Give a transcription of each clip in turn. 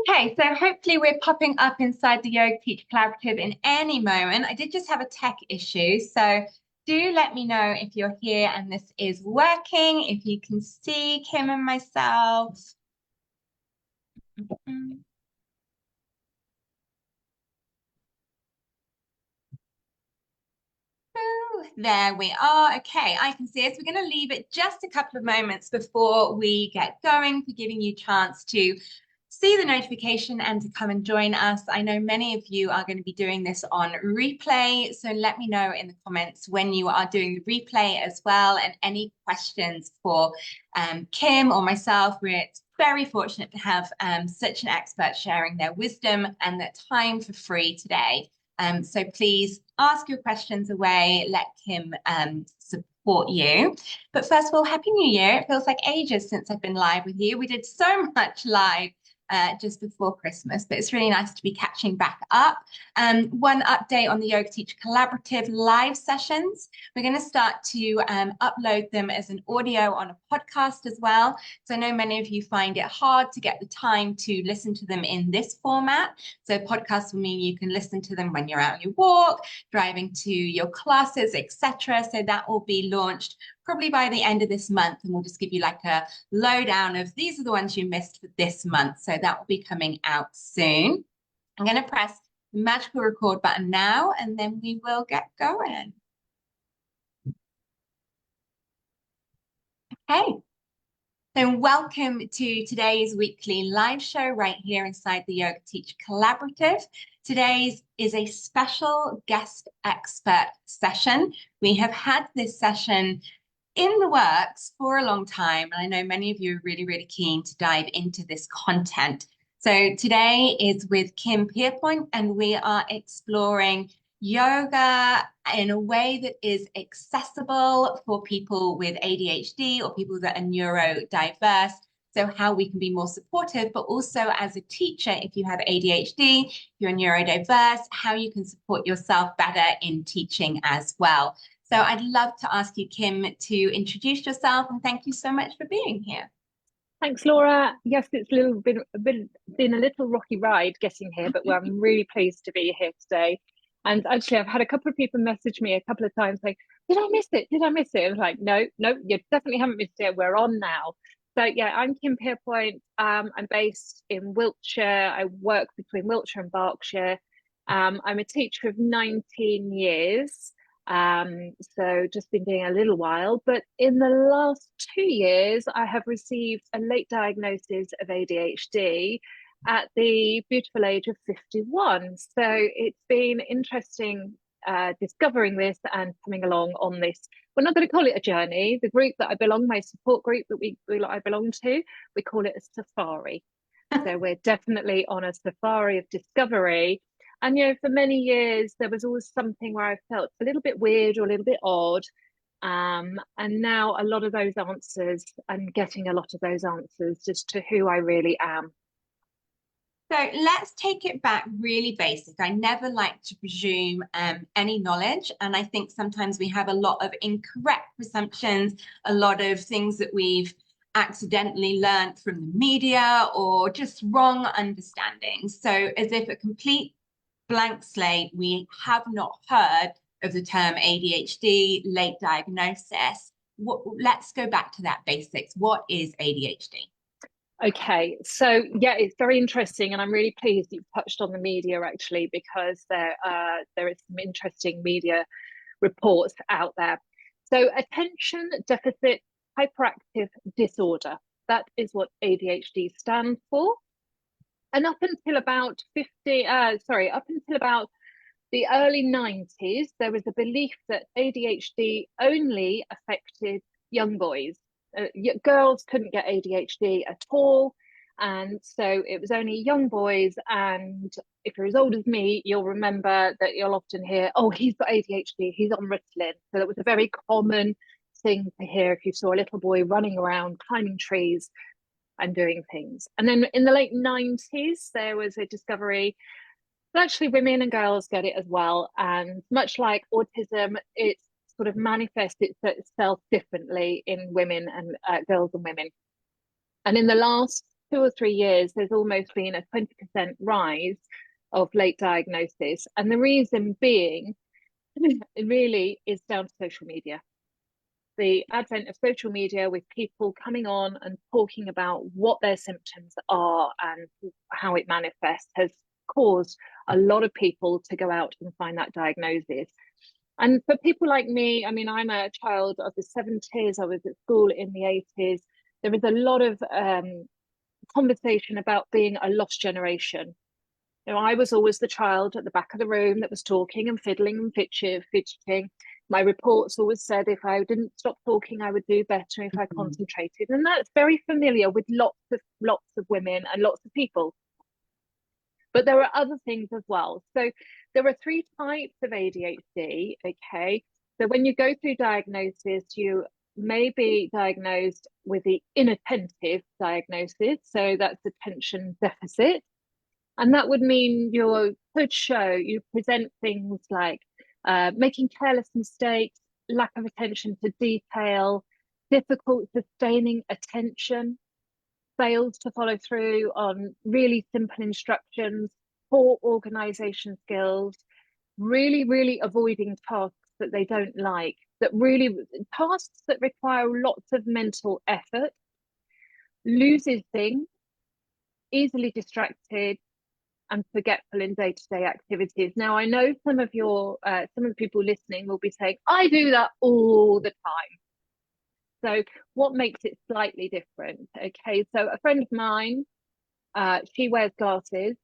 Okay, so hopefully we're popping up inside the Yoga Teacher Collaborative in any moment. I did just have a tech issue, so do let me know if you're here and this is working, if you can see Kim and myself. Mm. There we are. Okay, I can see us. We're going to leave it just a couple of moments before we get going for giving you a chance to see the notification and to come and join us. I know many of you are going to be doing this on replay, so let me know in the comments when you are doing the replay as well, and any questions for Kim or myself. We're very fortunate to have such an expert sharing their wisdom and their time for free today. So please ask your questions away, let Kim support you. But first of all, Happy New Year. It feels like ages since I've been live with you. We did so much live just before Christmas, but it's really nice to be catching back up. One update on the Yoga Teacher Collaborative live sessions. We're going to start to upload them as an audio on a podcast as well. So I know many of you find it hard to get the time to listen to them in this format. So podcasts will mean you can listen to them when you're out on your walk, driving to your classes, etc. So that will be launched probably by the end of this month, and we'll just give you like a lowdown of these are the ones you missed for this month. So that will be coming out soon. I'm going to press the magical record button now, and then we will get going. Okay. So welcome to today's weekly live show right here inside the Yoga Teacher Collaborative. Today's is a special guest expert session. We have had this session in the works for a long time, and I know many of you are really, really keen to dive into this content. So today is with Kim Pierpoint, and we are exploring yoga in a way that is accessible for people with ADHD or people that are neurodiverse. So how we can be more supportive, but also as a teacher, if you have ADHD, if you're neurodiverse, how you can support yourself better in teaching as well. So I'd love to ask you, Kim, to introduce yourself, and thank you so much for being here. Thanks, Laura. Yes, it's been a little rocky ride getting here, but I'm really pleased to be here today. And actually, I've had a couple of people message me a couple of times like, did I miss it? Did I miss it? I was like, no, you definitely haven't missed it. We're on now. So yeah, I'm Kim Pierpoint. I'm based in Wiltshire. I work between Wiltshire and Berkshire. I'm a teacher of 19 years. So just been doing a little while, but in the last 2 years, I have received a late diagnosis of ADHD at the beautiful age of 51. So it's been interesting discovering this and coming along on this. We're not going to call it a journey. The group that I belong, my support group that I belong to, we call it a safari. So we're definitely on a safari of discovery. And, for many years, there was always something where I felt a little bit weird or a little bit odd. And now a lot of those answers, I'm getting a lot of those answers just to who I really am. So let's take it back really basic. I never like to presume any knowledge. And I think sometimes we have a lot of incorrect presumptions, a lot of things that we've accidentally learned from the media or just wrong understanding. So as if a complete blank slate, we have not heard of the term ADHD, late diagnosis. Let's go back to that basics. What is ADHD? Okay, so yeah, it's very interesting, and I'm really pleased you've touched on the media actually, because there is some interesting media reports out there. So attention deficit hyperactive disorder, that is what ADHD stands for. And up until about the early 90s, there was a belief that ADHD only affected young boys. Girls couldn't get ADHD at all. And so it was only young boys. And if you're as old as me, you'll remember that you'll often hear, oh, he's got ADHD, he's on Ritalin. So that was a very common thing to hear if you saw a little boy running around, climbing trees and doing things. And then in the late 90s, there was a discovery that actually women and girls get it as well. And much like autism, it sort of manifests itself differently in women and girls and women. And in the last 2 or 3 years, there's almost been a 20% rise of late diagnosis. And the reason being, it really is down to social media. The advent of social media, with people coming on and talking about what their symptoms are and how it manifests, has caused a lot of people to go out and find that diagnosis. And for people like me, I mean, I'm a child of the 70s, I was at school in the 80s. There is a lot of conversation about being a lost generation. You know, I was always the child at the back of the room that was talking and fiddling and fidgeting. My reports always said if I didn't stop talking, I would do better if I concentrated. And that's very familiar with lots of women and lots of people. But there are other things as well. So there are 3 types of ADHD, okay? So when you go through diagnosis, you may be diagnosed with the inattentive diagnosis. So that's attention deficit. And that would mean you present things like making careless mistakes, lack of attention to detail, difficult sustaining attention, fails to follow through on really simple instructions, poor organization skills, really avoiding tasks that they don't like, tasks that require lots of mental effort, loses things, easily distracted, and forgetful in day-to-day activities. Now, I know some of the people listening will be saying, I do that all the time. So what makes it slightly different? Okay, so a friend of mine, she wears glasses,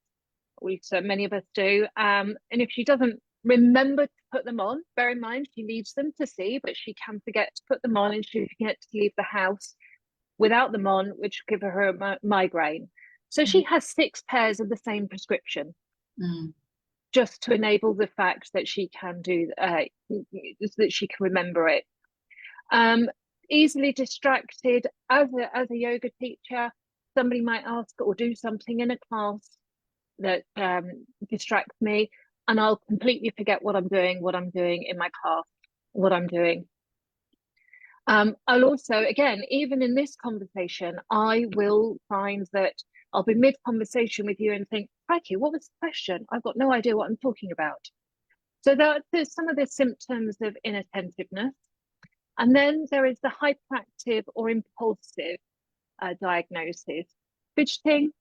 so many of us do. And if she doesn't remember to put them on, bear in mind, she needs them to see, but she can forget to put them on, and she forget to leave the house without them on, which will give her a migraine. So she has 6 pairs of the same prescription, just to enable the fact that she can that she can remember it. Easily distracted. As a yoga teacher, somebody might ask or do something in a class that distracts me, and I'll completely forget what I'm doing in my class, what I'm doing. I'll also, again, even in this conversation, I will find that I'll be mid-conversation with you and think, crikey, what was the question? I've got no idea what I'm talking about. So there's some of the symptoms of inattentiveness. And then there is the hyperactive or impulsive diagnosis. Fidgeting,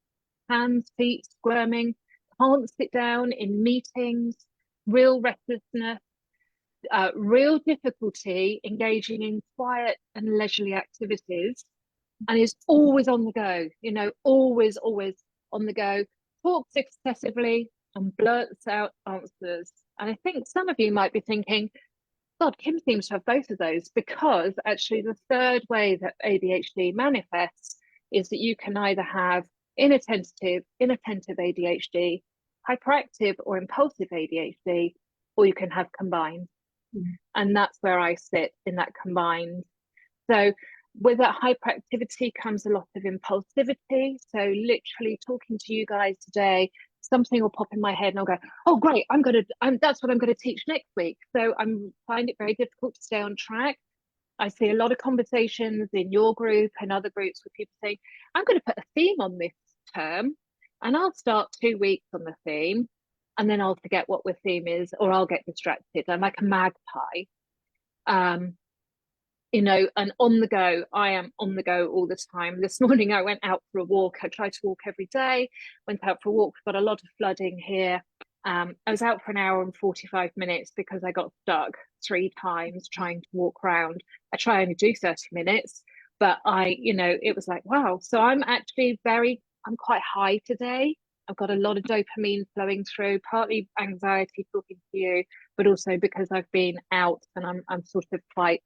hands, feet, squirming, can't sit down in meetings, real restlessness, real difficulty engaging in quiet and leisurely activities, and is always on the go, always on the go, talks excessively and blurts out answers. And I think some of you might be thinking, God, Kim seems to have both of those, because actually the third way that ADHD manifests is that you can either have inattentive ADHD, hyperactive or impulsive ADHD, or you can have combined. And that's where I sit, in that combined. So with that hyperactivity comes a lot of impulsivity. So literally talking to you guys today, something will pop in my head and I'll go, oh great, that's what I'm going to teach next week. So I find it very difficult to stay on track. I see a lot of conversations in your group and other groups with people saying, I'm going to put a theme on this term, and I'll start 2 weeks on the theme, and then I'll forget what the theme is, or I'll get distracted. I'm like a magpie. And on the go, I am on the go all the time. This morning I went out for a walk. I try to walk every day, went out for a walk. We've got a lot of flooding here. I was out for an hour and 45 minutes because I got stuck 3 times trying to walk around. I try only do 30 minutes, but it was like, wow. So I'm quite high today. I've got a lot of dopamine flowing through, partly anxiety talking to you, but also because I've been out and I'm sort of quite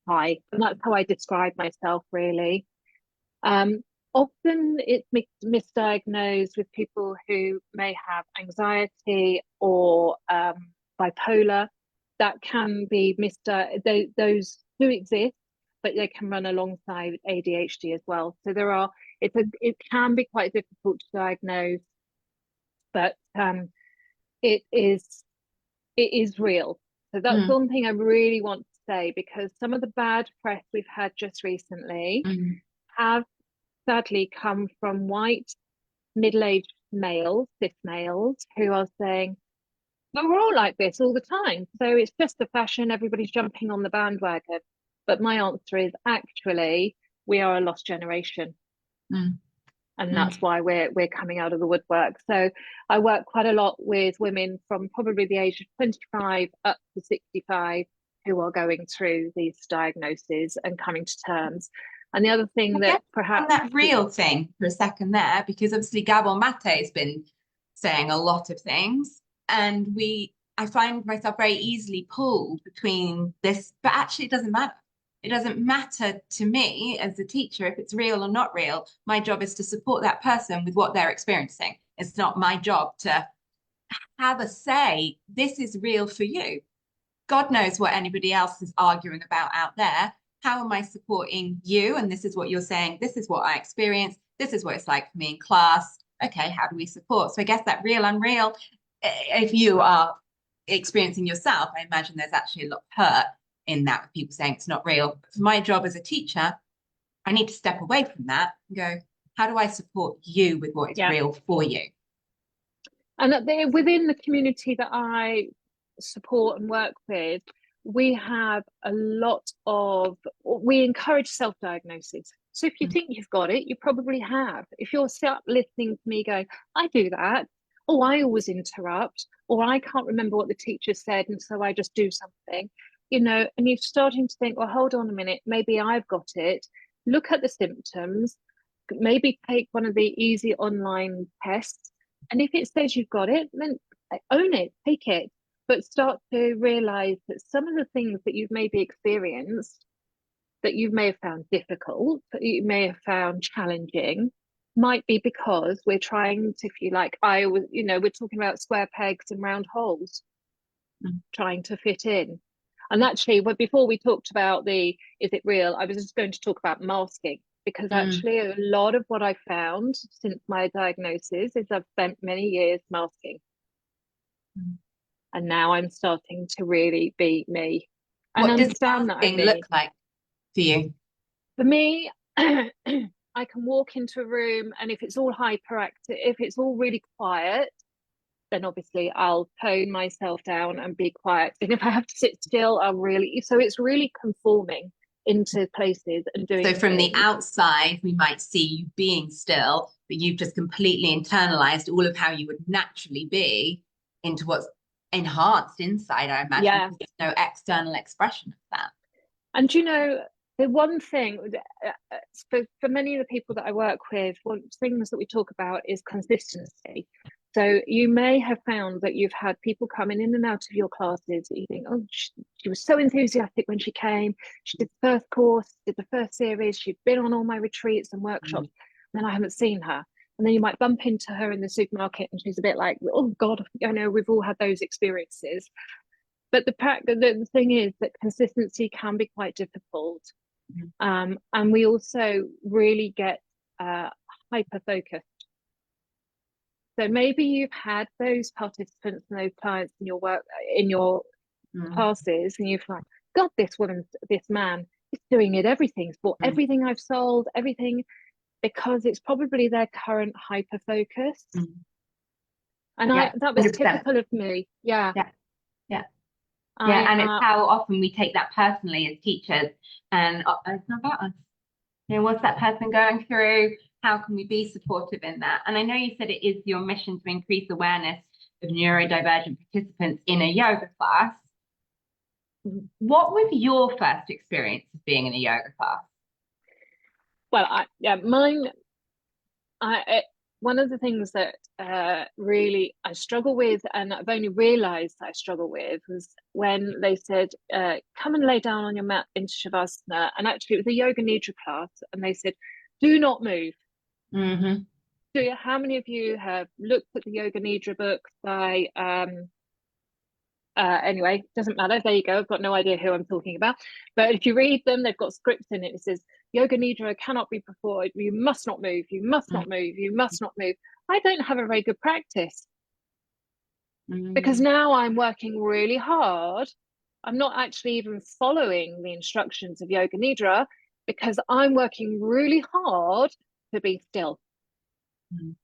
high. And that's how I describe myself, really. Often it's misdiagnosed with people who may have anxiety or bipolar. That can be those do exist, but they can run alongside ADHD as well. So it can be quite difficult to diagnose, but it is real. So that's one thing I really want to say, because some of the bad press we've had just recently have sadly come from white, middle-aged males, cis males, who are saying, well, we're all like this all the time. So it's just the fashion, everybody's jumping on the bandwagon. But my answer is actually, we are a lost generation. Mm. And that's why we're coming out of the woodwork. So I work quite a lot with women from probably the age of 25 up to 65 who are going through these diagnoses and coming to terms. And the other thing that on perhaps that real thing for a second there, because obviously Gabor Mate's been saying a lot of things, and I find myself very easily pulled between this, but actually it doesn't matter. It doesn't matter to me as a teacher if it's real or not real. My job is to support that person with what they're experiencing. It's not my job to have a say, this is real for you. God knows what anybody else is arguing about out there. How am I supporting you? And this is what you're saying. This is what I experience. This is what it's like for me in class. Okay, how do we support? So I guess that real, unreal, if you are experiencing yourself, I imagine there's actually a lot of hurt in that with people saying it's not real. But for my job as a teacher, I need to step away from that and go, how do I support you with what is real for you? And that they within the community that I support and work with, we have a lot of, we encourage self-diagnosis. So if you think you've got it, you probably have. If you're sat listening to me going, I do that, oh, I always interrupt, or I can't remember what the teacher said, and so I just do something, you know, and you're starting to think, well, hold on a minute, maybe I've got it. Look at the symptoms, maybe take one of the easy online tests. And if it says you've got it, then own it, take it. But start to realize that some of the things that you've maybe experienced, that you may have found difficult, that you may have found challenging, might be because we're trying to, if you like, we're talking about square pegs and round holes, trying to fit in. And actually, before we talked about is it real, I was just going to talk about masking, because actually a lot of what I found since my diagnosis is I've spent many years masking. And now I'm starting to really be me. And what does understand that masking look like for you? For me, I can walk into a room, and if it's all hyperactive, if it's all really quiet, then obviously I'll tone myself down and be quiet. And if I have to sit still, so it's really conforming into places and doing. So from the outside, we might see you being still, but you've just completely internalized all of how you would naturally be into what's enhanced inside, I imagine. Yeah. There's no external expression of that. And you know, the one thing for many of the people that I work with, one things that we talk about is consistency. So you may have found that you've had people coming in and out of your classes. You think, oh, she was so enthusiastic when she came. She did the first course, did the first series. She'd been on all my retreats and workshops, and then I haven't seen her. And then you might bump into her in the supermarket, and she's a bit like, oh God, I know we've all had those experiences. But the thing is that consistency can be quite difficult. And we also really get hyper focused. So maybe you've had those participants and those clients in your work, in your classes, and you've like, God, this man is doing it. Everything's bought everything I've sold, everything, because it's probably their current hyper focus. And that was 100%. Typical of me. Yeah. And it's how often we take that personally as teachers, and it's not about us. You know, what's that person going through? How can we be supportive in that? And I know you said it is your mission to increase awareness of neurodivergent participants in a yoga class. What was your first experience of being in a yoga class? Well, one of the things that really I struggle with, and I've only realized I struggle with, was when they said, come and lay down on your mat into Shavasana. And actually it was a Yoga Nidra class, and they said, do not move. How many of you have looked at the Yoga Nidra books by anyway, doesn't matter, there you go, I've got no idea who I'm talking about, but if you read them, they've got scripts in it. It says Yoga Nidra cannot be performed, you must not move, you must not move, you must not move. I don't have a very good practice, because now I'm working really hard. I'm not actually even following the instructions of Yoga Nidra, because I'm working really hard to be still. Mm.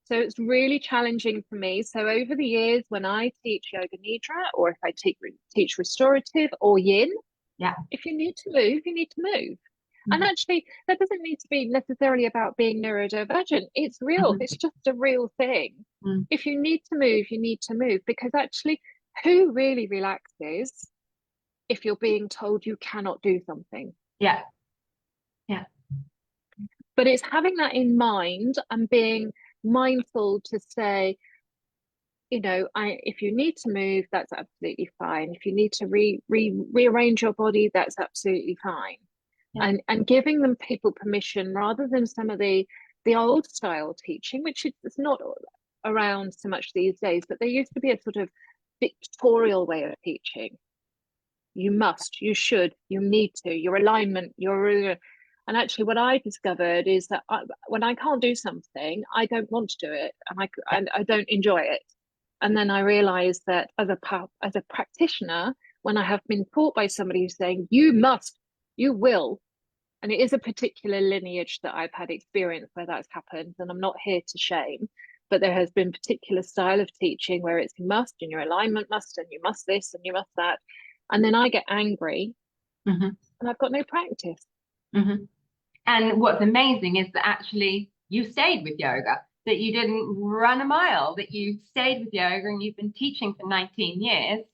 So it's really challenging for me. So over the years, when I teach yoga nidra, or if I teach restorative or yin, Yeah. if you need to move, you need to move. And actually, that doesn't need to be necessarily about being neurodivergent. It's real. Mm-hmm. It's just a real thing. Mm. If you need to move, you need to move, because actually, who really relaxes if you're being told you cannot do something? Yeah. Yeah. But it's having that in mind and being mindful to say, if you need to move, that's absolutely fine. If you need to rearrange your body, that's absolutely fine. Yeah. And giving them people permission, rather than some of the old style teaching, which is not around so much these days, but there used to be a sort of dictatorial way of teaching. You must, you should, you need to, your alignment, and actually what I discovered is that when I can't do something, I don't want to do it, and I don't enjoy it. And then I realized that as a practitioner, when I have been taught by somebody who's saying, you must, you will, and it is a particular lineage that I've had experience where that's happened, and I'm not here to shame, but there has been particular style of teaching where it's must, and your alignment must, and you must this, and you must that. And then I get angry, Mm-hmm. and I've got no practice. Mm-hmm. And what's amazing is that actually you stayed with yoga, that you didn't run a mile, that you stayed with yoga and you've been teaching for 19 years.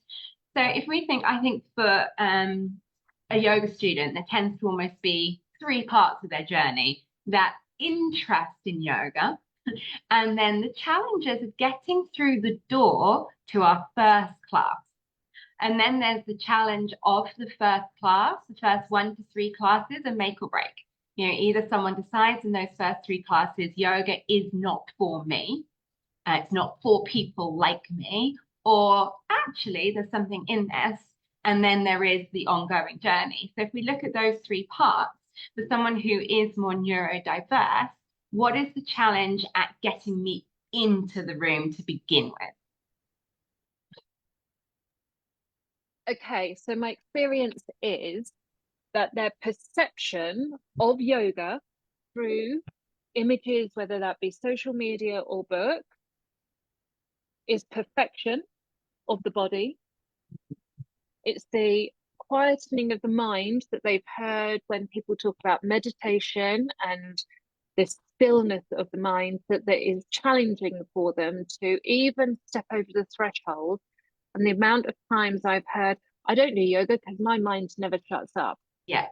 So if we think, I think for a yoga student, there tends to almost be three parts of their journey: that interest in yoga, and then the challenges of getting through the door to our first class. And then there's the challenge of the first class, the first 1 to 3 classes, a make or break. Either someone decides in those first 3 classes, yoga is not for me, it's not for people like me, or actually there's something in this, and then there is the ongoing journey. So if we look at those 3 parts, for someone who is more neurodiverse, what is the challenge at getting me into the room to begin with? Okay, so my experience is that their perception of yoga through images, whether that be social media or book, is perfection of the body. It's the quietening of the mind that they've heard when people talk about meditation and this stillness of the mind that is challenging for them to even step over the threshold. And the amount of times I've heard, I don't do yoga because my mind never shuts up. Yeah.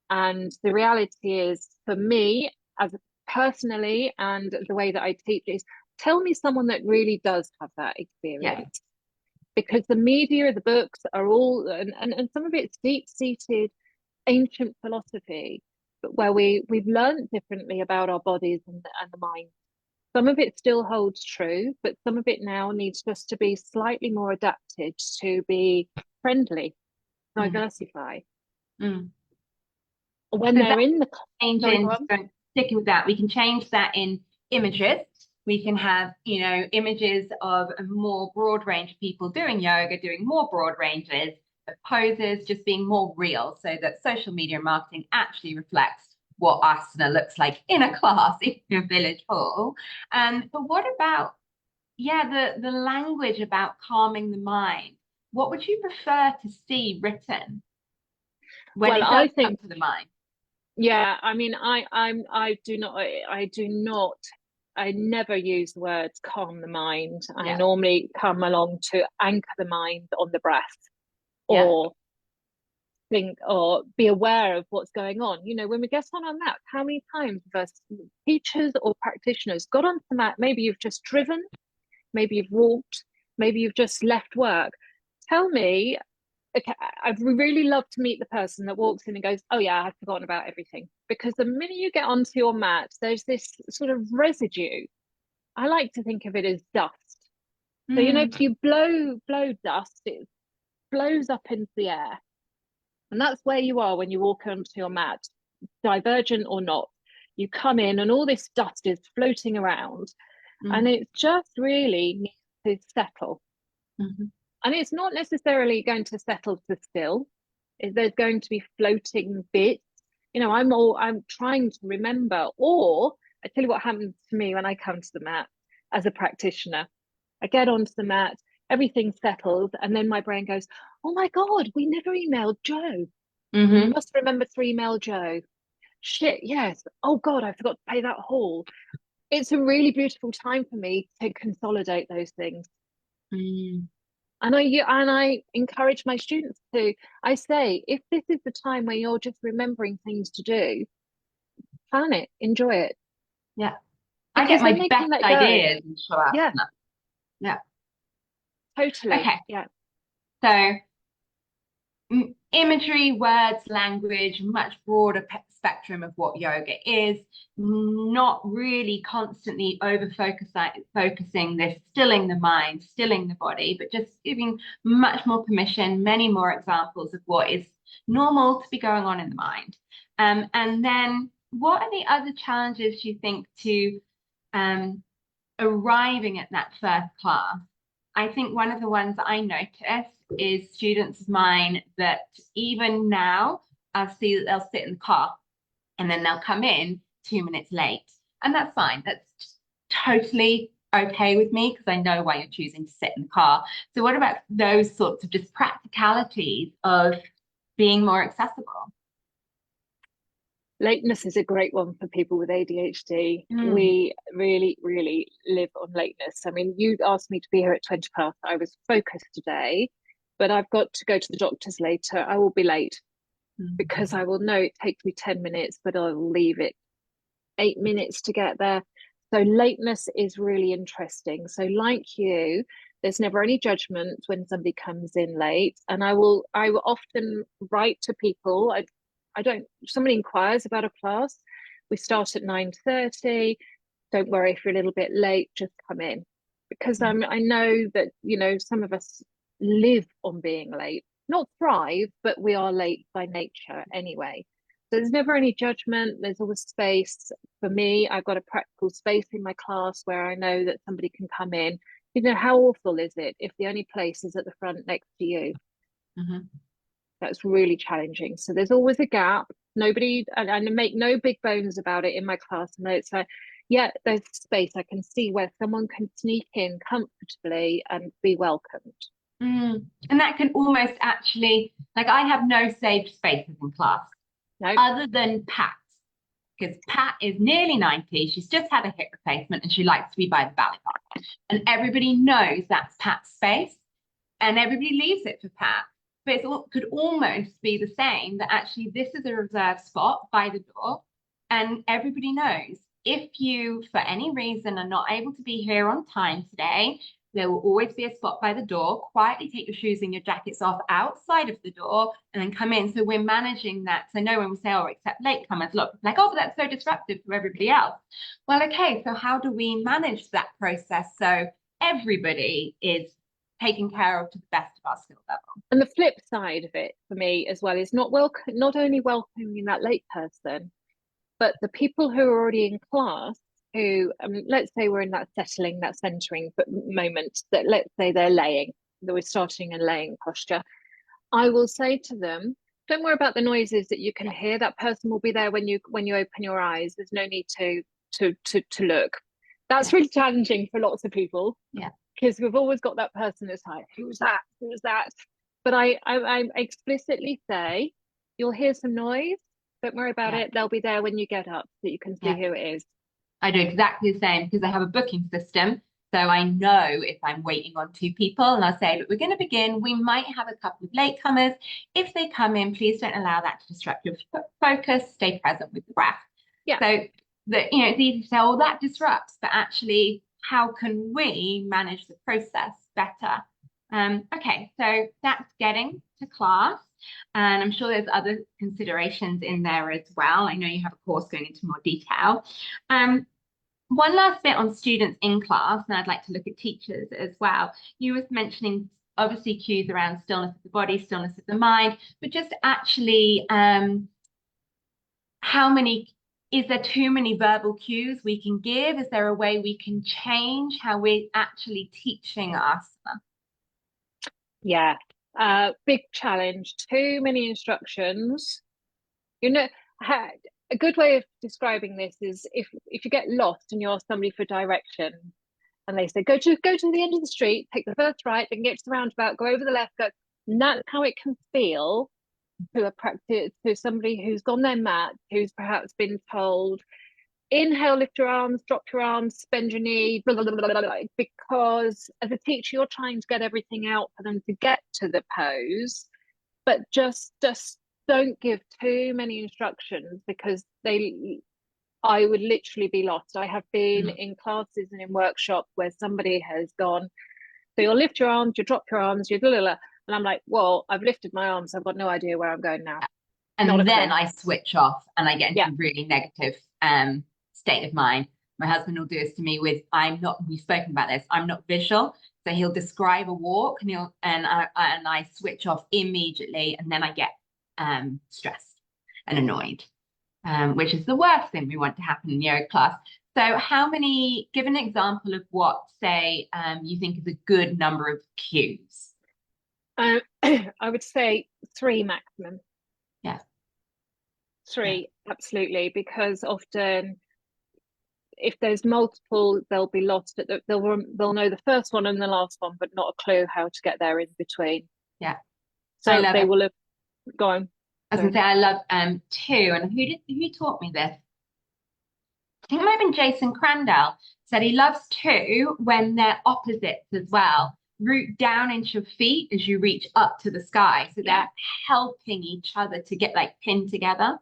And the reality is, for me, as personally, and the way that I teach is, tell me someone that really does have that experience. Yeah. Because the media, the books are all, and some of it's deep-seated ancient philosophy, but where we've learned differently about our bodies and the mind. Some of it still holds true, but some of it now needs just to be slightly more adapted to be friendly, diversify. Mm. When So they're that in the change sorry, go in, on. sticking with that, we can change that in images. We can have, images of a more broad range of people doing yoga, doing more broad ranges of poses, just being more real, so that social media marketing actually reflects what asana looks like in a class in a village hall. But what about, the language about calming the mind? What would you prefer to see written when Well, it does I come think, to the mind? yeah, I mean, I never use the words calm the mind. I Yeah, normally come along to anchor the mind on the breath, yeah. or think or be aware of what's going on. When we get on our mat, how many times have us teachers or practitioners got onto the mat? Maybe you've just driven, maybe you've walked, maybe you've just left work. Tell me, okay, I'd really love to meet the person that walks in and goes, oh yeah, I've forgotten about everything. Because the minute you get onto your mat, there's this sort of residue. I like to think of it as dust. So, Mm, if you blow dust, it blows up into the air. And that's where you are when you walk onto your mat, divergent or not. You come in and all this dust is floating around, and mm, it just really needs to settle. mhm. And it's not necessarily going to settle to still. There's going to be floating bits. I'm trying to remember. Or I tell you what happens to me when I come to the mat as a practitioner. I get onto the mat, everything settles, and then my brain goes, "Oh my God, we never emailed Joe. We Mm-hmm. must remember to email Joe. Shit, yes. Oh God, I forgot to pay that hall." It's a really beautiful time for me to consolidate those things. Mm. And I encourage my students to, I say, if this is the time where you're just remembering things to do, plan it, enjoy it, Yeah. I get because then my they can best let go. ideas in Yeah, Shavasana. Yeah. totally. Okay. Yeah. So imagery, words, language, much broader spectrum of what yoga is, not really constantly focusing this, stilling the mind, stilling the body, but just giving much more permission, many more examples of what is normal to be going on in the mind. And then what are the other challenges you think to um, arriving at that first class? I think one of the ones that I notice is students of mine that even now I see that they'll sit in the car and then they'll come in 2 minutes late. And that's fine. That's totally okay with me because I know why you're choosing to sit in the car. So what about those sorts of just practicalities of being more accessible? Lateness is a great one for people with ADHD. Mm. We really, really live on lateness. I mean, you asked me to be here at 20 past. I was focused today, but I've got to go to the doctor's later. I will be late Mm. because I will know it takes me 10 minutes, but I'll leave it 8 minutes to get there. So lateness is really interesting. So like you, there's never any judgment when somebody comes in late. And I will often write to people. I don't, somebody inquires about a class. We start at 9:30. Don't worry if you're a little bit late, just come in. Because I know that, some of us live on being late, not thrive, but we are late by nature anyway. So there's never any judgment. There's always space. For me, I've got a practical space in my class where I know that somebody can come in. How awful is it if the only place is at the front next to you? Mm-hmm. That's really challenging. So there's always a gap. Nobody, and I make no big bones about it in my class. And it's like, yeah, there's space. I can see where someone can sneak in comfortably and be welcomed. Mm. And that can almost actually, like, I have no saved spaces in class No, other than Pat, because Pat is nearly 90. She's just had a hip replacement and she likes to be by the ballet bar. And everybody knows that's Pat's space and everybody leaves it for Pat. But it could almost be the same that actually this is a reserved spot by the door. And everybody knows if you, for any reason, are not able to be here on time today, there will always be a spot by the door. Quietly take your shoes and your jackets off outside of the door and then come in. So we're managing that. So I know when we say, oh, accept latecomers, look, like, oh, but that's so disruptive for everybody else. Well, okay, so how do we manage that process so everybody is taken care of to the best of our skill level? and the flip side of it for me as well is not only welcoming that late person, but the people who are already in class who, let's say we're in that settling, that centering moment, that let's say that we're starting a laying posture. I will say to them, don't worry about the noises that you can hear. That person will be there when you open your eyes. There's no need to look. That's Yeah. really challenging for lots of people. Yeah. Because we've always got that person that's like, who's that? Who's that? But I explicitly say, you'll hear some noise. Don't worry about Yeah. it. They'll be there when you get up so that you can see Yeah. who it is. I do exactly the same because I have a booking system. So I know if I'm waiting on two people and I'll say, look, we're going to begin. We might have a couple of latecomers. If they come in, please don't allow that to disrupt your focus. Stay present with the breath. Yeah. So that, it's easy to say, oh, that disrupts, but actually, how can we manage the process better? Okay, so that's getting to class. And I'm sure there's other considerations in there as well. I know you have a course going into more detail. One last bit on students in class, and I'd like to look at teachers as well. You were mentioning obviously cues around stillness of the body, stillness of the mind, but just actually how many, is there too many verbal cues we can give? Is there a way we can change how we're actually teaching us? Yeah. Big challenge. Too many instructions. You know, a good way of describing this is if you get lost and you ask somebody for direction and they say go to the end of the street, take the first right, then get to the roundabout, go over the left, go. And that's how it can feel to a practice, to somebody who's gone their mat, who's perhaps been told, inhale, lift your arms, drop your arms, bend your knee, blah, blah, blah, blah, blah, because as a teacher, you're trying to get everything out for them to get to the pose, but just don't give too many instructions because I would literally be lost. I have been in classes and in workshops where somebody has gone, so you'll lift your arms, you drop your arms, you blah, blah, blah. And I'm like, well, I've lifted my arms. I've got no idea where I'm going now. And then I switch off and I get into Yeah. a really negative state of mind. My husband will do this to me with, we've spoken about this, I'm not visual. So he'll describe a walk and I switch off immediately, and then I get stressed and annoyed, which is the worst thing we want to happen in yoga class. So give an example of what, say, you think is a good number of cues. I would say 3 maximum. Yeah. 3, absolutely, because often if there's multiple, they'll be lost. They'll know the first one and the last one, but not a clue how to get there in between. Yeah. So they will have gone. I was going to say I love 2, and who taught me this? I think it might have been Jason Crandall said he loves 2 when they're opposites as well. Root down into your feet as you reach up to the sky. So they're helping each other to get like pinned together.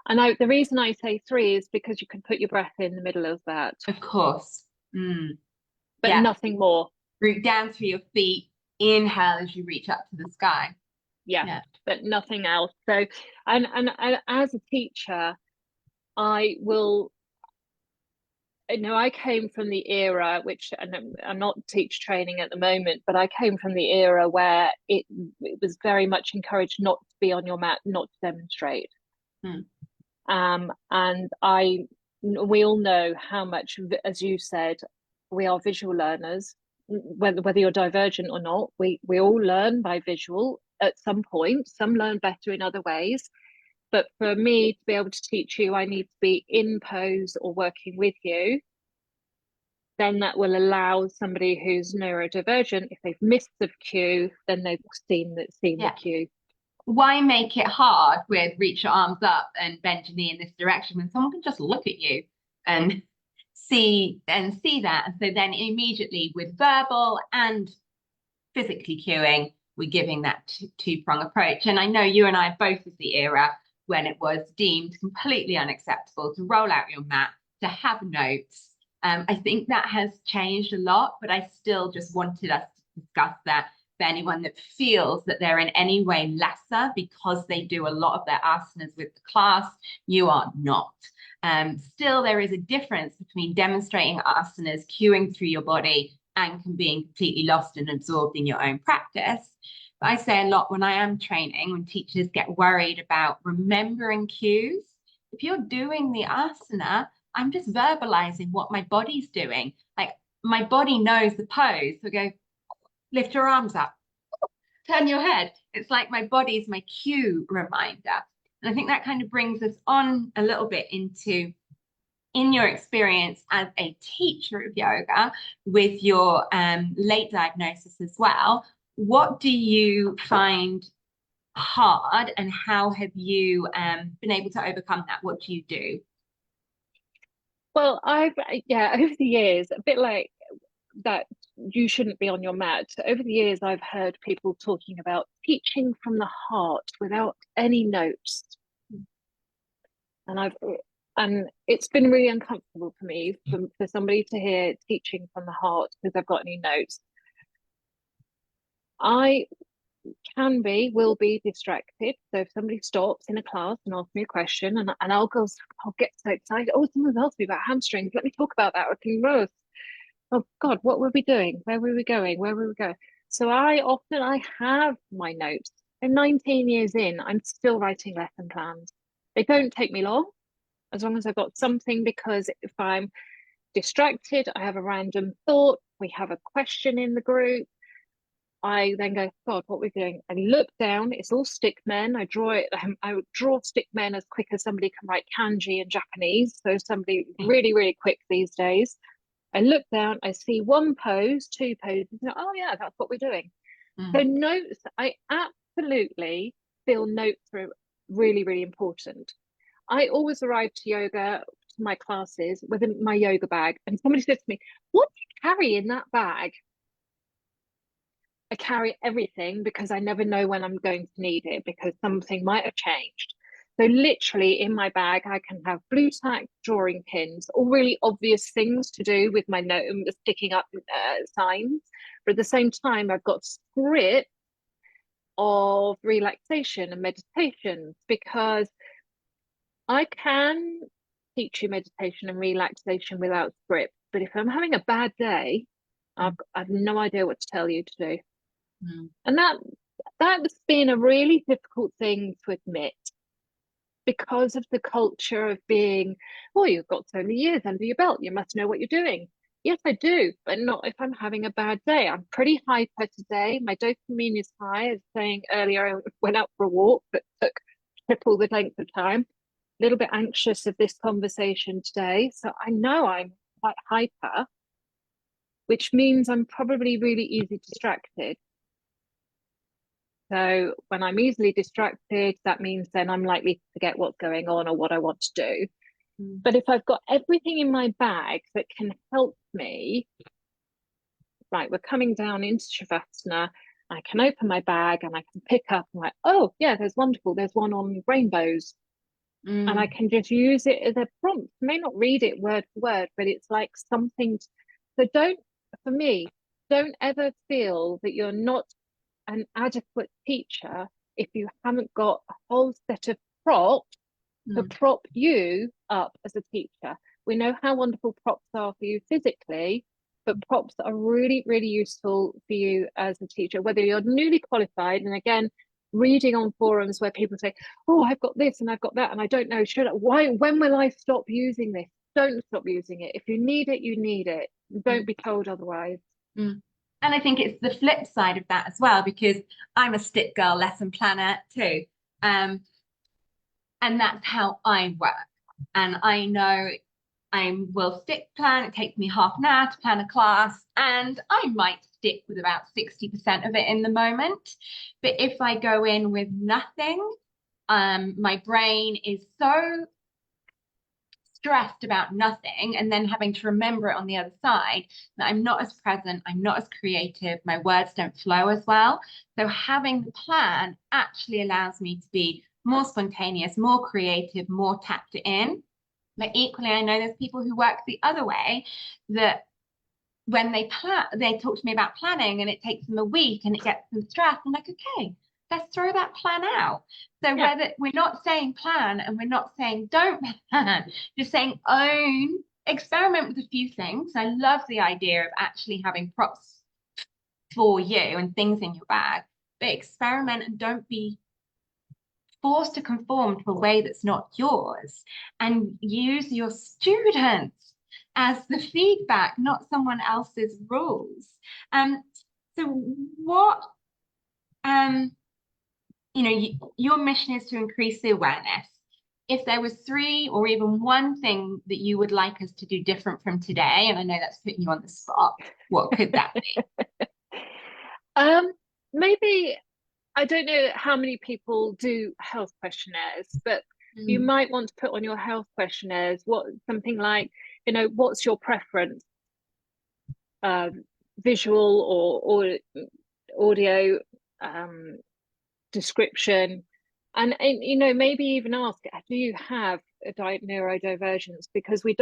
And the reason I say 3 is because you can put your breath in the middle of that. Of course. But nothing more. Root down through your feet, inhale as you reach up to the sky. Yeah. But nothing else. So, and as a teacher, I came from the era, which, and I'm not teach training at the moment, but I came from the era where it was very much encouraged not to be on your mat, not to demonstrate. And we all know how much, as you said, we are visual learners, whether you're divergent or not. We all learn by visual at some point. Some learn better in other ways. But for me to be able to teach you, I need to be in pose or working with you. Then that will allow somebody who's neurodivergent, if they've missed the cue, then they've seen the cue. Why make it hard with reach your arms up and bend your knee in this direction when someone can just look at you and see that? And so then immediately with verbal and physically cueing, we're giving that two-prong approach. And I know you and I both of the era when it was deemed completely unacceptable to roll out your mat, to have notes. I think that has changed a lot, but I still just wanted us to discuss that for anyone that feels that they're in any way lesser because they do a lot of their asanas with the class. You are not. Still, there is a difference between demonstrating asanas, cueing through your body, and being completely lost and absorbed in your own practice. But I say a lot when I am training, when teachers get worried about remembering cues, if you're doing the asana, I'm just verbalizing what my body's doing. Like my body knows the pose. So go, lift your arms up, turn your head. It's like my body's my cue reminder. And I think that kind of brings us on a little bit into, in your experience as a teacher of yoga with your late diagnosis as well, what do you find hard and how have you been able to overcome that? What do you do? Well, over the years, a bit like that, you shouldn't be on your mat. Over the years, I've heard people talking about teaching from the heart without any notes. And it's been really uncomfortable for me for somebody to hear teaching from the heart because I've got any notes. I will be distracted. So if somebody stops in a class and asks me a question and I'll get so excited. Oh, someone's asked me about hamstrings. Let me talk about that. Oh God, what were we doing? Where were we going? Where were we going? So I have my notes. I'm 19 years in, I'm still writing lesson plans. They don't take me long, as long as I've got something, because if I'm distracted, I have a random thought, we have a question in the group, I then go, God, what are we doing? I look down, it's all stick men. I draw it, I would draw stick men as quick as somebody can write kanji in Japanese. So somebody really, really quick these days. I look down, I see one pose, two poses. Oh yeah, that's what we're doing. So notes, I absolutely feel notes are really, really important. I always arrive to yoga, to my classes, with my yoga bag. And somebody said to me, what do you carry in that bag? I carry everything because I never know when I'm going to need it because something might have changed. So literally in my bag, I can have blue tack drawing pins, all really obvious things to do with my note and sticking up signs. But at the same time, I've got script of relaxation and meditation because I can teach you meditation and relaxation without script. But if I'm having a bad day, I've no idea what to tell you to do. And that's been a really difficult thing to admit because of the culture of being, well, you've got so many years under your belt, you must know what you're doing. Yes, I do, but not if I'm having a bad day. I'm pretty hyper today. My dopamine is high. As saying earlier, I went out for a walk that took triple the length of time. A little bit anxious of this conversation today. So I know I'm quite hyper, which means I'm probably really easy distracted. So when I'm easily distracted, that means then I'm likely to forget what's going on or what I want to do. But if I've got everything in my bag that can help me, right, we're coming down into Shavasana, I can open my bag and I can pick up and like, oh yeah, there's wonderful. There's one on rainbows. And I can just use it as a prompt. I may not read it word for word, but it's like something. So for me, don't ever feel that you're not an adequate teacher if you haven't got a whole set of props to prop you up as a teacher. We know how wonderful props are for you physically, but props are really, really useful for you as a teacher, whether you're newly qualified. And again, reading on forums where people say, oh, I've got this and I've got that, and I don't know, when will I stop using this? Don't stop using it. If you need it, you need it. Don't be told otherwise. And I think it's the flip side of that as well, because I'm a stick girl lesson planner too. And that's how I work. And I know I will stick plan. It takes me half an hour to plan a class, and I might stick with about 60% of it in the moment. But if I go in with nothing, my brain is so stressed about nothing and then having to remember it on the other side that I'm not as present, I'm not as creative, my words don't flow as well. So having the plan actually allows me to be more spontaneous, more creative, more tapped in. But equally, I know there's people who work the other way, that when they talk to me about planning and it takes them a week and it gets them stressed. I'm like, okay, let's throw that plan out. So whether we're not saying plan and we're not saying don't plan, just saying own, experiment with a few things. I love the idea of actually having props for you and things in your bag, but experiment and don't be forced to conform to a way that's not yours, and use your students as the feedback, not someone else's rules. So what, your mission is to increase the awareness. If there was 3 or even one thing that you would like us to do different from today, and I know that's putting you on the spot, what could that be? Maybe, I don't know how many people do health questionnaires, but you might want to put on your health questionnaires something like, what's your preference? Visual or audio, description, and maybe even ask, do you have a neurodivergence? Because we're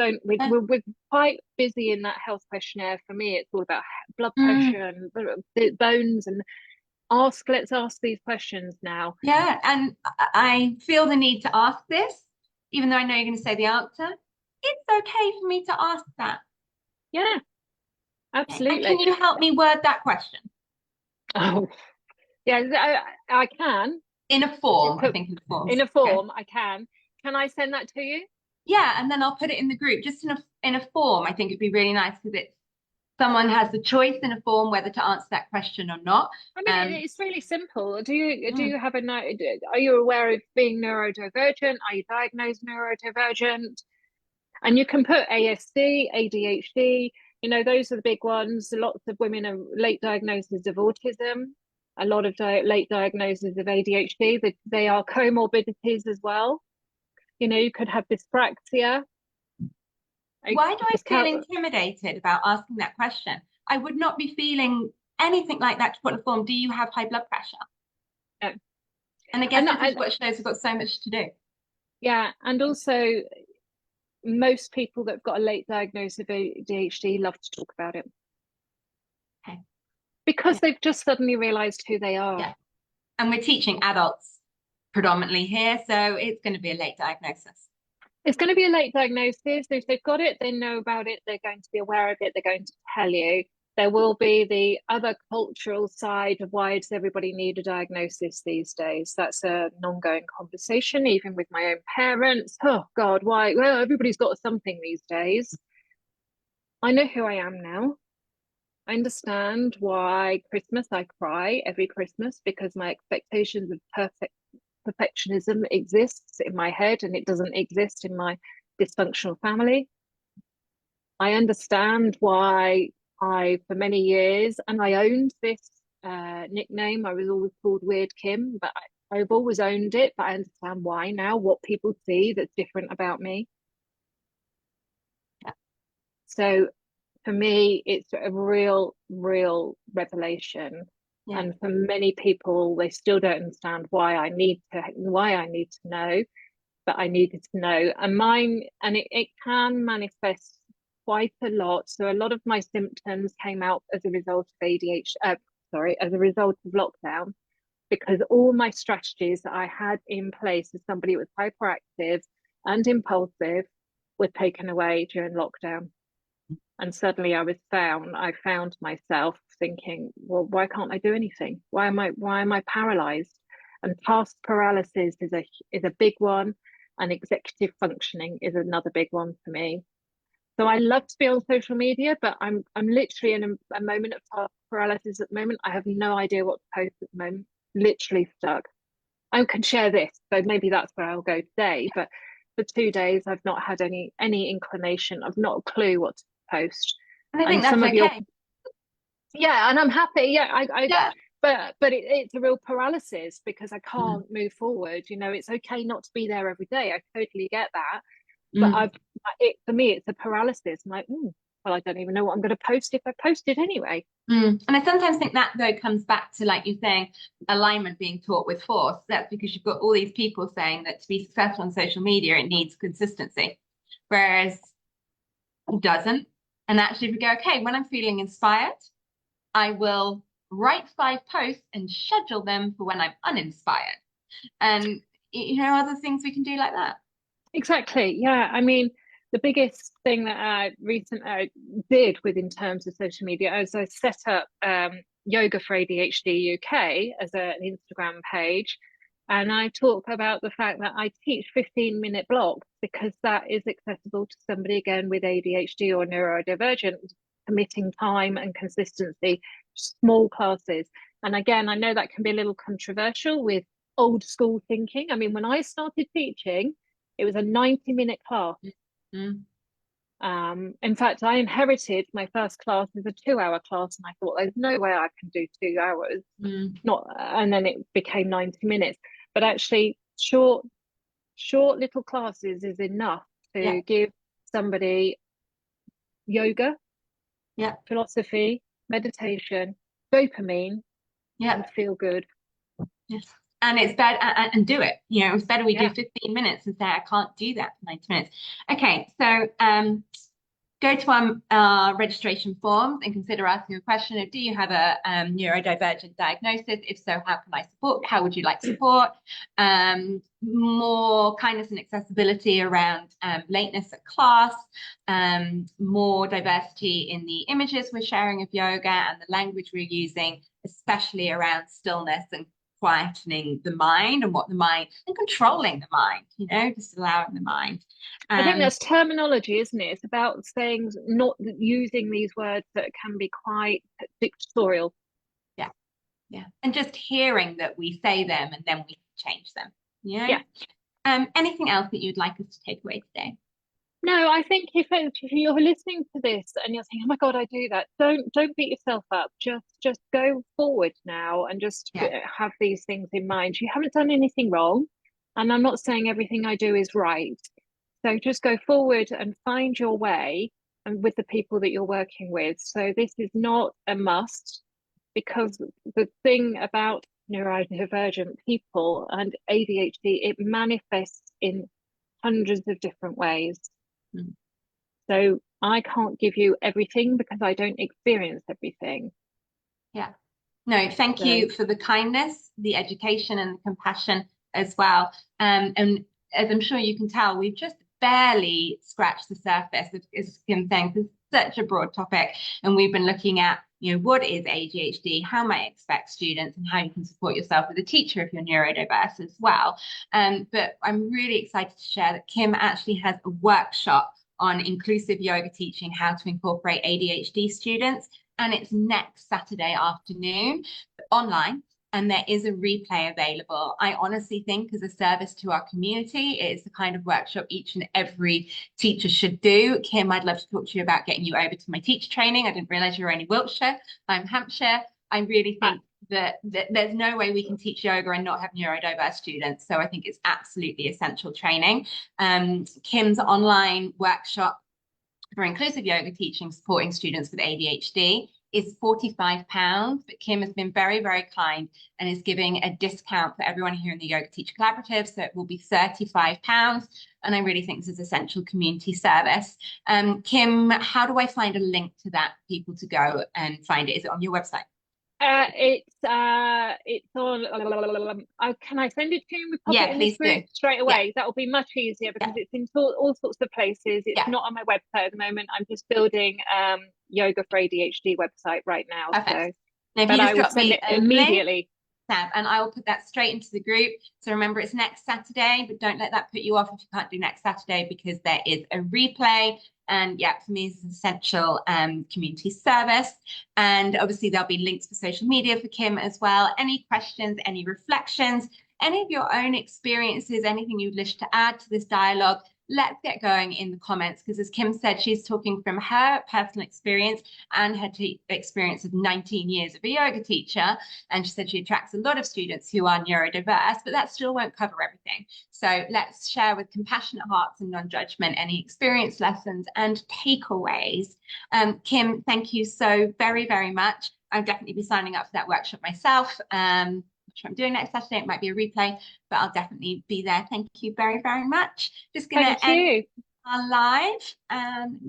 quite busy in that health questionnaire. For me, it's all about blood pressure and bones, and let's ask these questions now. Yeah, and I feel the need to ask this, even though I know you're going to say the answer. It's okay for me to ask that. Yeah, absolutely. And can you help me word that question? Oh, yeah, I can. In a form, I think in a form. In a form, okay. I can. Can I send that to you? Yeah, and then I'll put it in the group, just in a form. I think it'd be really nice because someone has the choice in a form whether to answer that question or not. I mean, it's really simple. Do Mm. you have a are you aware of being neurodivergent? Are you diagnosed neurodivergent? And you can put ASD, ADHD, you know, those are the big ones. Lots of women are late diagnoses of autism, a lot of late diagnoses of ADHD. They are comorbidities as well. You know, you could have dyspraxia. Why do I feel Dyscal intimidated about asking that question? I would not be feeling anything like that to put in a form. Do you have high blood pressure? yeah. And I guess And, this is and what shows we've got so much to do. yeah, and also most people that have got a late diagnosis of ADHD love to talk about it Okay. because Yeah. they've just suddenly realized who they are. Yeah. And we're teaching adults predominantly here, so it's going to be a late diagnosis. It's going to be a late diagnosis. If they've got it, they know about it, they're going to be aware of it, they're going to tell you. There will be the other cultural side of why does everybody need a diagnosis these days? That's an ongoing conversation, even with my own parents. Oh God, why? Well, everybody's got something these days. I know who I am now. I understand why Christmas I cry every Christmas because my expectations of perfectionism exists in my head and it doesn't exist in my dysfunctional family. I understand why for many years, and I owned this nickname. I was always called Weird Kim, but I've always owned it. But I understand why now, what people see that's different about me. Yeah. So for me, it's a real revelation. Yeah. And for many people, they still don't understand why I need to know, but I needed to know. And mine, and it can manifest quite a lot. So a lot of my symptoms came out as a result of as a result of lockdown, because all my strategies that I had in place as somebody who was hyperactive and impulsive were taken away during lockdown. And suddenly I found myself thinking, well, why can't I do anything? Why am I paralyzed? And task paralysis is a big one, and executive functioning is another big one for me. So I love to be on social media, but I'm literally in a moment of task paralysis at the moment. I have no idea what to post at the moment. Literally stuck. I can share this, so maybe that's where I'll go today. But for 2 days, I've not had any inclination. I've not a clue what to post. And I think And that's some of your okay. yeah, and I'm happy. Yeah, I Yeah. but it's a real paralysis because I can't move forward. You know, it's okay not to be there every day. I totally get that. But Mm. for me, it's a paralysis. I'm like, well, I don't even know what I'm going to post if I post it anyway. Mm. And I sometimes think that though comes back to, like you're saying, alignment being taught with force. That's because you've got all these people saying that to be successful on social media, it needs consistency, whereas it doesn't. And actually, if we go, okay, when I'm feeling inspired, I will write 5 posts and schedule them for when I'm uninspired. And other things we can do like that. Exactly. Yeah. I mean, the biggest thing that I recently did with in terms of social media is I set up Yoga for ADHD UK as an Instagram page. And I talk about the fact that I teach 15-minute blocks because that is accessible to somebody again with ADHD or neurodivergent, committing time and consistency, small classes. And again, I know that can be a little controversial with old school thinking. I mean, when I started teaching, it was a 90-minute class. Mm. In fact, I inherited my first class as a 2-hour class, and I thought, there's no way I can do 2 hours. Mm. Not, and then it became 90 minutes. But actually, short little classes is enough Yeah. to give somebody yoga, Yeah. philosophy, meditation, dopamine, Yeah. and feel good. Yes. And it's better and do it. It's better we do Yeah. 15 minutes and say, I can't do that for 90 minutes. Okay, so go to our registration forms and consider asking a question of, do you have a neurodivergent diagnosis? If so, how can I support? How would you like support? More kindness and accessibility around lateness at class, more diversity in the images we're sharing of yoga and the language we're using, especially around stillness and quietening the mind and what the mind and controlling the mind, just allowing the mind. I think that's terminology, isn't it? It's about saying, not using these words that can be quite dictatorial. Yeah, yeah. And just hearing that we say them and then we can change them. Yeah. Anything else that you'd like us to take away today? No, I think if you're listening to this and you're saying, "Oh my God, I do that," don't beat yourself up. Just go forward now and just have these things in mind. You haven't done anything wrong, and I'm not saying everything I do is right. So just go forward and find your way and with the people that you're working with. So this is not a must, because the thing about neurodivergent people and ADHD, it manifests in hundreds of different ways. Mm. So I can't give you everything because I don't experience everything. Yeah. No, thank you for the kindness, the education, and the compassion as well. And as I'm sure you can tell, we've just barely scratched the surface of, as Kim saying, it's such a broad topic. And we've been looking at, what is ADHD, how might it affect students, and how you can support yourself as a teacher if you're neurodiverse as well. But I'm really excited to share that Kim actually has a workshop on inclusive yoga teaching, how to incorporate ADHD students. And it's next Saturday afternoon online, and there is a replay available. I honestly think, as a service to our community, it is the kind of workshop each and every teacher should do. Kim, I'd love to talk to you about getting you over to my teacher training. I didn't realize you're only Wiltshire. I'm Hampshire. I really think that there's no way we can teach yoga and not have neurodiverse students. So I think it's absolutely essential training. Kim's online workshop for inclusive yoga teaching, supporting students with ADHD, is £45, but Kim has been very, very kind and is giving a discount for everyone here in the Yoga Teacher Collaborative, so it will be £35, and I really think this is essential community service. Kim, how do I find a link to that for people to go and find it? Is it on your website? It's on. Can I send it to you? We pop it in this group straight away. That will be much easier because it's in all sorts of places. It's not on my website at the moment. I'm just building yoga for ADHD website right now. Perfect. So, but I will send it immediately. And I will put that straight into the group. So remember, it's next Saturday, but don't let that put you off if you can't do next Saturday, because there is a replay. And for me, it's an essential community service. And obviously, there'll be links for social media for Kim as well. Any questions, any reflections, any of your own experiences, anything you'd wish to add to this dialogue, let's get going in the comments, because as Kim said, she's talking from her personal experience and her experience of 19 years of a yoga teacher. And she said she attracts a lot of students who are neurodiverse, but that still won't cover everything. So let's share with compassionate hearts and non-judgment any experience, lessons, and takeaways. Kim, thank you so very, very much. I'll definitely be signing up for that workshop myself. Which I'm doing next Saturday. It might be a replay, but I'll definitely be there. Thank you very, very much. Just going to end our live.